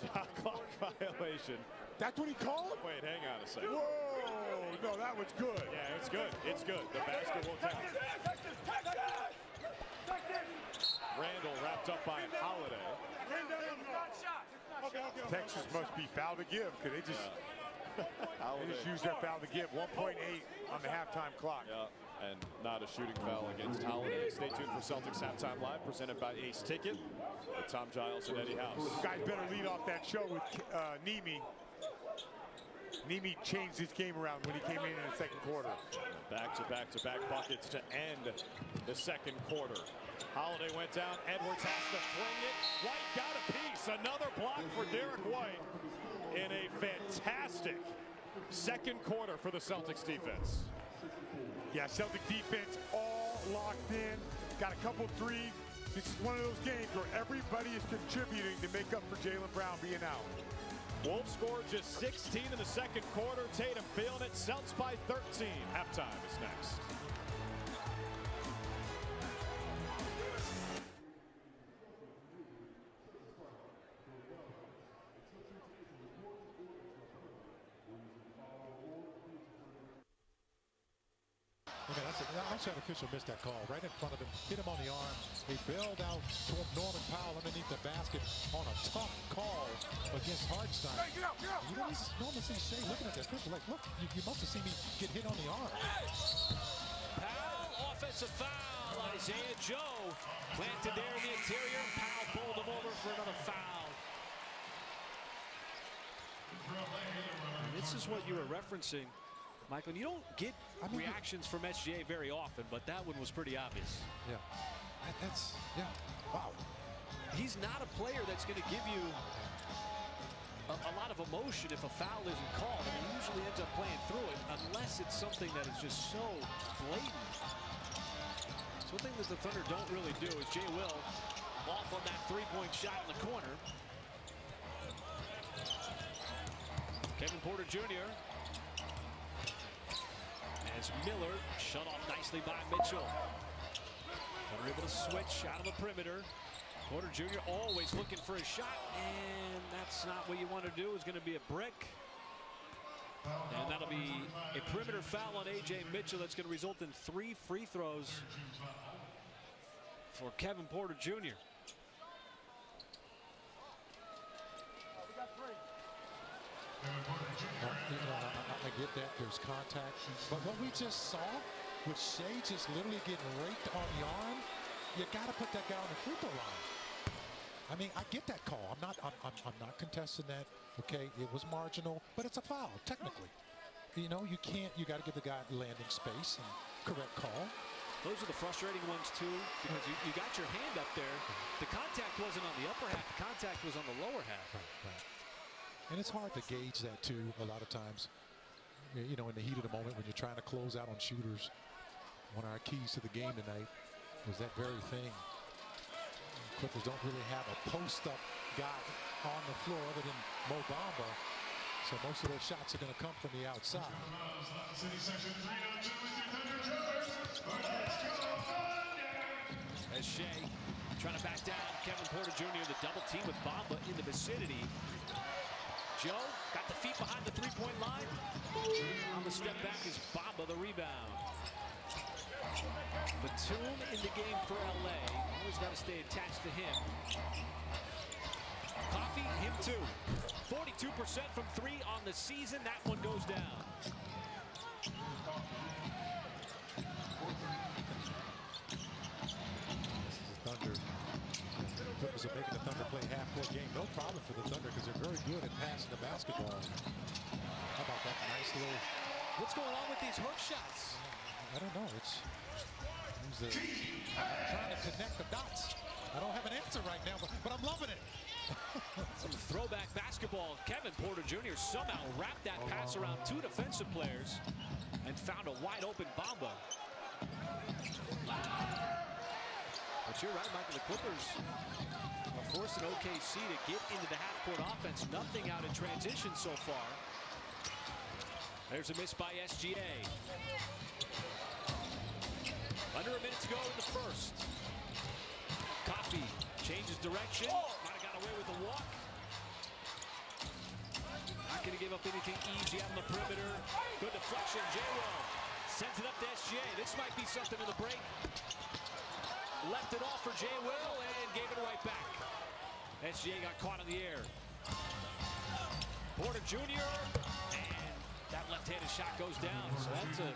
Shot clock violation. That's what he called? Wait, hang on a second. Whoa. No, that was good. Yeah, it's good. It's good. The basket will count. Randall wrapped up by Holiday. Texas must be foul to give because they just used their foul to give. 1.8 on the halftime clock. Yeah, and not a shooting foul against Holiday. Stay tuned for Celtics Halftime Live, presented by Ace Ticket with Tom Giles and Eddie House. Guys better lead off that show with Nimi. Nimi changed his game around when he came in the second quarter. Back-to-back buckets to end the second quarter. Holiday went down. Edwards has to fling it. White got a piece. Another block for Derek White in a fantastic second quarter for the Celtics defense. Yeah, Celtic defense all locked in. Got a couple threes. This is one of those games where everybody is contributing to make up for Jaylen Brown being out. Wolves scored just 16 in the second quarter. Tatum feeling it. Celtics by 13. Halftime is next. Okay, that's it. Outside official missed that call right in front of him, hit him on the arm. He bailed out toward Norman Powell underneath the basket on a tough call against Hartenstein. Hey, get out, get out, get out. You normally see Shea looking at that pistol like, look, you must have seen me get hit on the arm. Powell, offensive foul. Isaiah Joe planted there in the interior. Powell bowled him over for another foul. And this is what you were referencing. Michael, you don't get reactions from SGA very often, but that one was pretty obvious. Yeah. Yeah. Wow. He's not a player that's going to give you a lot of emotion if a foul isn't called. I mean, he usually ends up playing through it unless it's something that is just so blatant. So one thing that the Thunder don't really do is Jay Will off on that three-point shot in the corner. Kevin Porter Jr. As Miller shut off nicely by Mitchell. They're able to switch out of the perimeter. Porter Jr. always looking for a shot, and that's not what you want to do. It's going to be a brick. And that'll be a perimeter foul on A.J. Mitchell. That's going to result in 3 free throws for Kevin Porter Jr. I get that there's contact, but what we just saw with Shea just literally getting raked on the arm, you got to put that guy on the free throw line. I mean, I get that call. I'm not contesting that. Okay, it was marginal, but it's a foul technically. You know, you can't. You got to give the guy landing space and correct call. Those are the frustrating ones too, because you got your hand up there. The contact wasn't on the upper half. The contact was on the lower half. Right. And it's hard to gauge that too a lot of times. You know, in the heat of the moment when you're trying to close out on shooters. One of our keys to the game tonight was that very thing. Clippers don't really have a post-up guy on the floor other than Mo Bamba. So most of their shots are going to come from the outside. As Shea trying to back down Kevin Porter Jr., the double team with Bamba in the vicinity. Joe got the feet behind the three-point line. On the step back is Bamba, the rebound. Batum in the game for LA. Always got to stay attached to him. Coffee, him too. 42% from 3 on the season. That one goes down. This is the Thunder. Clippers are making the Thunder play half-court game. No problem for the Thunder because they're very good at passing the basketball. How about that nice little... What's going on with these hook shots? I don't know. I'm trying to connect the dots. I don't have an answer right now, but I'm loving it. Some throwback basketball. Kevin Porter Jr. somehow wrapped that pass around 2 defensive players and found a wide open Bamba. But you're right, Michael. The Clippers are forcing OKC to get into the half-court offense. Nothing out in transition so far. There's a miss by SGA. Under a minute to go in the first. Coffee changes direction. Might have got away with a walk. Not going to give up anything easy out on the perimeter. Good deflection. J-Will sends it up to SGA. This might be something in the break. Left it off for J-Will and gave it right back. SGA got caught in the air. Porter Jr. and that left-handed shot goes down. So that's a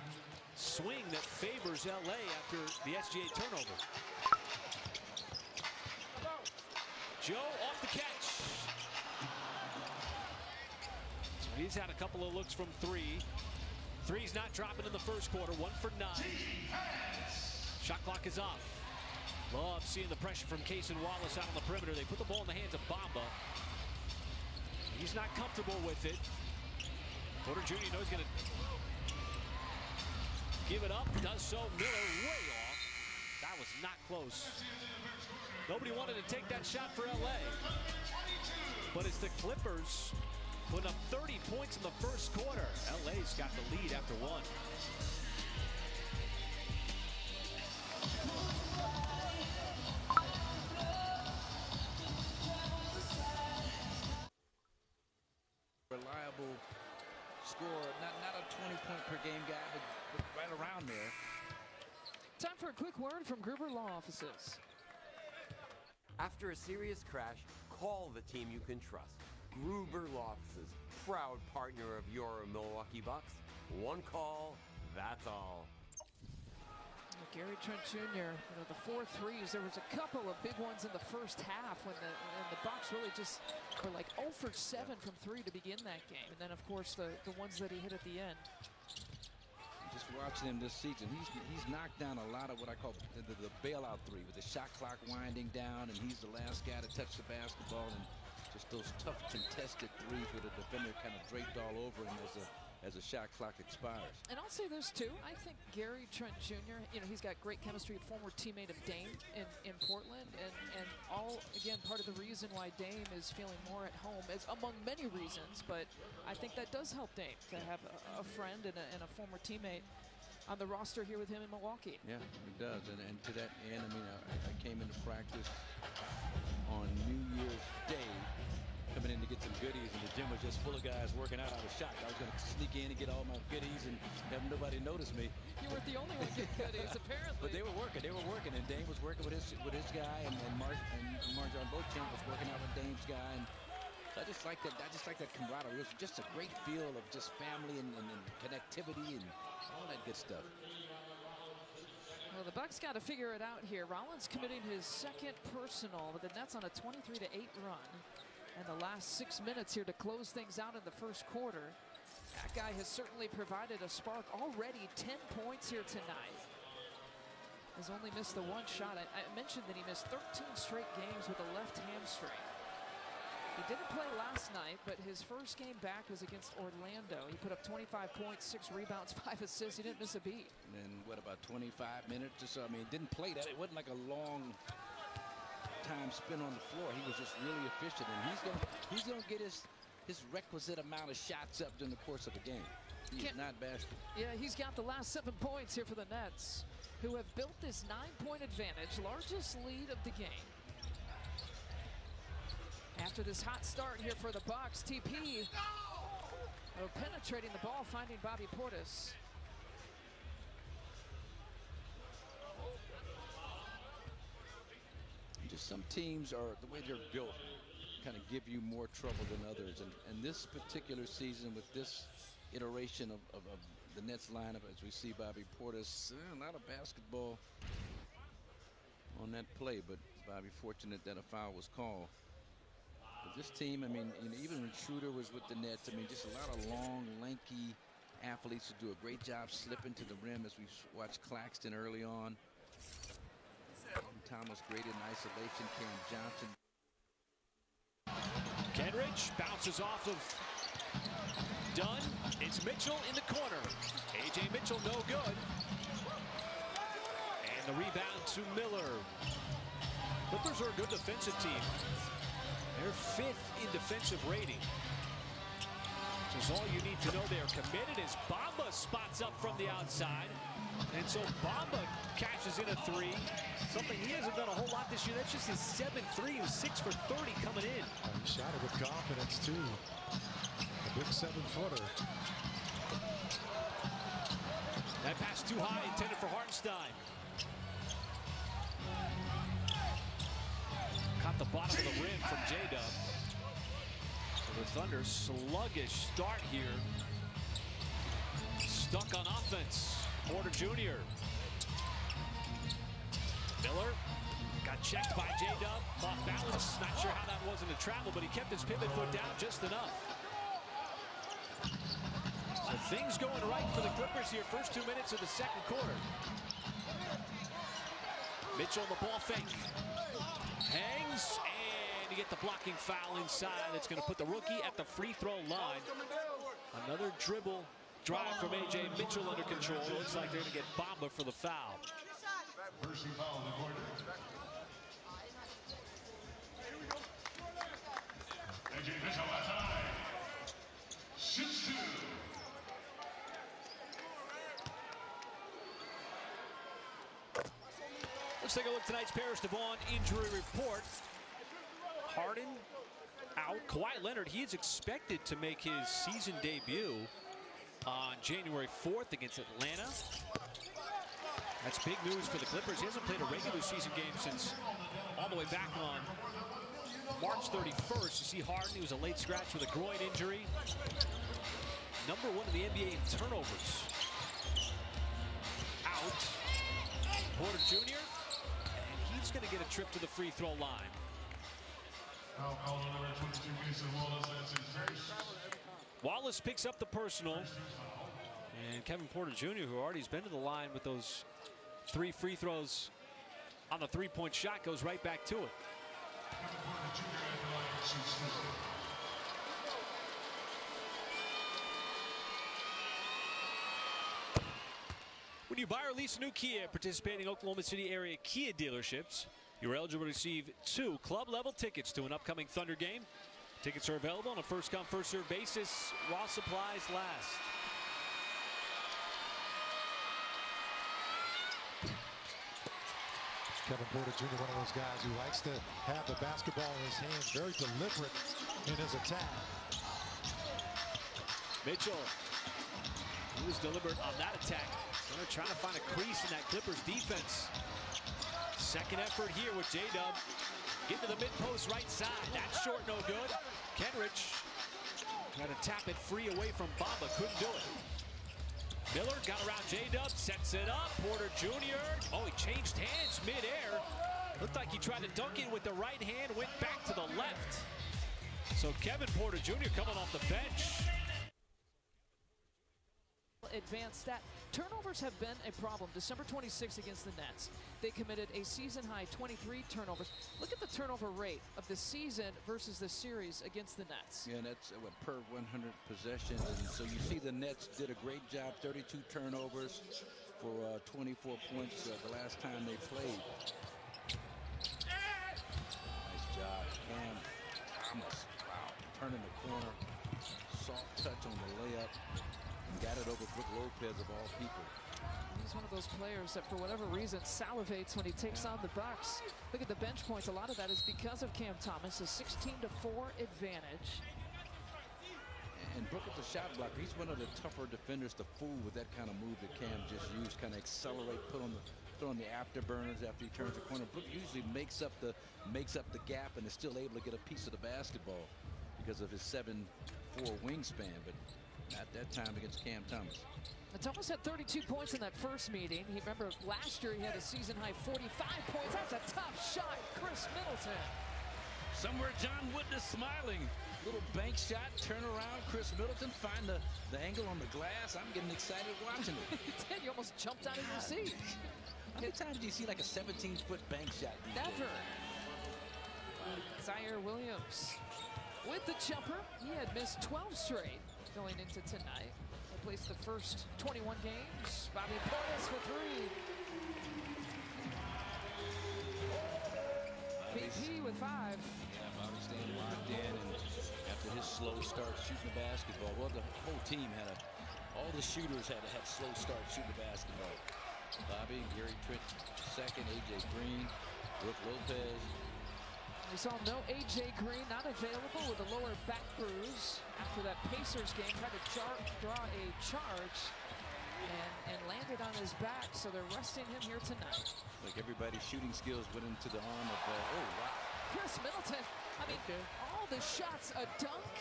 swing that favors LA after the SGA turnover. Joe off the catch. So he's had a couple of looks from 3. Three's not dropping in the first quarter. 1 for 9. Shot clock is off. Love seeing the pressure from Cason Wallace out on the perimeter. They put the ball in the hands of Bamba. He's not comfortable with it. Porter Jr. knows he's going to give it up. Does so. Miller way off. That was not close. Nobody wanted to take that shot for LA. But it's the Clippers putting up 30 points in the first quarter. LA's got the lead after 1. Reliable score, not a 20-point per game guy, but right around there. Time for a quick word from Gruber Law Offices. After a serious crash, call the team you can trust. Gruber Law Offices, proud partner of your Milwaukee Bucks. One call, that's all. Gary Trent Jr., the 4 threes, there was a couple of big ones in the first half when the Bucks really just were like 0 for 7 from 3 to begin that game. And then, of course, the ones that he hit at the end. just watching him this season. He's knocked down a lot of what I call the bailout three, with the shot clock winding down, and he's the last guy to touch the basketball, and just those tough contested threes where the defender kind of draped all over him as a shot clock expires. And I'll say this too. I think Gary Trent Jr., he's got great chemistry, former teammate of Dame in Portland, and all, again, part of the reason why Dame is feeling more at home is among many reasons, but I think that does help Dame to have a friend and a former teammate on the roster here with him in Milwaukee. Yeah, it does. And to that end, I mean, I came into practice on New Year's Day, coming in to get some goodies, and the gym was just full of guys working out. I was shocked. I was going to sneak in and get all my goodies and have nobody notice me. You weren't the only one getting goodies, apparently. But they were working, and Dame was working with his guy, and Marjon Beauchamp was working out with Dame's guy, and I just like that. I just like that camaraderie. It was just a great feel of just family and connectivity and all that good stuff. Well, the Bucks got to figure it out here. Rollins committing his second personal with the Nets on a 23-8 run. And the last 6 minutes here to close things out in the first quarter. That guy has certainly provided a spark. Already 10 points here tonight. Has only missed the one shot. I mentioned that he missed 13 straight games with a left hamstring. He didn't play last night, but his first game back was against Orlando. He put up 25 points, 6 rebounds, 5 assists. He didn't miss a beat. And then, what, about 25 minutes or so? I mean, didn't play that. It wasn't like a long time spent on the floor. He was just really efficient, and he's gonna get his requisite amount of shots up during the course of a game. He is not bashful. Yeah, he's got the last 7 points here for the Nets, who have built this 9-point advantage, largest lead of the game. After this hot start here for the Bucks, TP penetrating the ball, finding Bobby Portis. Just some teams are, the way they're built, kind of give you more trouble than others. And this particular season, with this iteration of the Nets lineup, as we see Bobby Portis, a lot of basketball on that play, but Bobby fortunate that a foul was called. But this team, I mean, even when Schroeder was with the Nets, I mean, just a lot of long, lanky athletes who do a great job slipping to the rim, as we watched Claxton early on. Thomas great in isolation. Cam Johnson. Kenrich bounces off of Dunn. It's Mitchell in the corner. A.J. Mitchell no good. And the rebound to Miller. Clippers are a good defensive team. They're 5th in defensive rating. Which is all you need to know. They are committed as Bamba spots up from the outside. And so Bamba cashes in a 3. Something he hasn't done a whole lot this year. That's just his 7th 3. He was 6 for 30 coming in. He shot it with confidence, too. A big 7-footer. That pass too high, intended for Hartenstein. Caught the bottom of the rim from J-Dub. So the Thunder, sluggish start here. Stuck on offense. Porter Jr. Miller got checked by J-Dub. Off balance. Not sure how that wasn't a travel, but he kept his pivot foot down just enough. So things going right for the Clippers here. First 2 minutes of the second quarter. Mitchell, the ball fake. Hangs, and you get the blocking foul inside. That's going to put the rookie at the free throw line. Another dribble drive from A.J. Mitchell under control. Looks like they're going to get Bamba for the foul. Personal foul on the court. A.J. Mitchell at the line. Shoots 2. Let's take a look at tonight's Paris Devon injury report. Harden out. Kawhi Leonard, he is expected to make his season debut on January 4th against Atlanta. That's big news for the Clippers. He hasn't played a regular season game since all the way back on March 31st. You see Harden, he was a late scratch with a groin injury. #1 in the NBA in turnovers. Out. Porter Jr. And he's going to get a trip to the free throw line. Wallace picks up the personal. And Kevin Porter Jr., who already has been to the line with those 3 free throws on the three-point shot, goes right back to it. When you buy or lease a new Kia at participating Oklahoma City area Kia dealerships, you're eligible to receive 2 club-level tickets to an upcoming Thunder game. Tickets are available on a first-come, first-served basis while supplies last. Kevin Porter Jr., one of those guys who likes to have the basketball in his hands, very deliberate in his attack. Mitchell, he was deliberate on that attack. They're trying to find a crease in that Clippers defense. Second effort here with J-Dub. Get to the mid-post right side. That's short, no good. Kenrich tried to tap it free away from Bamba. Couldn't do it. Miller got around J-Dub, sets it up. Porter Jr. Oh, he changed hands mid-air. Looked like he tried to dunk it with the right hand, went back to the left. So Kevin Porter Jr. coming off the bench. Advanced stat. Turnovers have been a problem. December 26 against the Nets, they committed a season-high 23 turnovers. Look at the turnover rate of the season versus the series against the Nets. Yeah, and that's what, per 100 possessions. And so you see the Nets did a great job, 32 turnovers for 24 points the last time they played. Nice job, Cam Thomas. Wow, turning the corner. Soft touch on the layup. Got it over Brook Lopez of all people. He's one of those players that for whatever reason salivates when he takes on the Bucks. Look at the bench points. A lot of that is because of Cam Thomas, a 16-4 advantage. And Brook at the shot blocker, he's one of the tougher defenders to fool with that kind of move that Cam just used, kind of accelerate, put on the afterburners after he turns the corner. Brook usually makes up the gap and is still able to get a piece of the basketball because of his 7'4" wingspan, but at that time against Cam Thomas. Thomas had 32 points in that first meeting. He remember last year he had a season-high 45 points. That's a tough shot, Chris Middleton. Somewhere John Wooden is smiling. Little bank shot, turn around, Chris Middleton, find the angle on the glass. I'm getting excited watching it. You almost jumped out of your seat. How many times do you see like a 17-foot bank shot? Never. Zaire Williams with the jumper. He had missed 12 straight going into tonight. He placed the first 21 games. Bobby Portis for 3. KP with 5. Yeah, Bobby staying locked in, and after his slow start shooting the basketball, well, the whole team had all the shooters had slow start shooting the basketball. Bobby, Gary Trent second, AJ Green, Brook Lopez. We saw no A.J. Green, not available with a lower back bruise after that Pacers game. Tried to draw a charge and landed on his back, so they're resting him here tonight. Like everybody's shooting skills went into the arm of, oh, wow. Chris Middleton, I mean, all the shots, a dunk,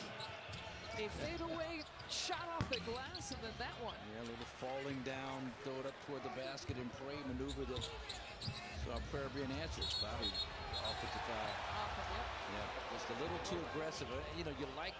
a fadeaway shot off the glass, and then that one. Yeah, a little falling down, throw it up toward the basket and pray maneuver that saw a prayer being answered. Bobby, offensive foul. Yeah, just a little too aggressive. You know, you like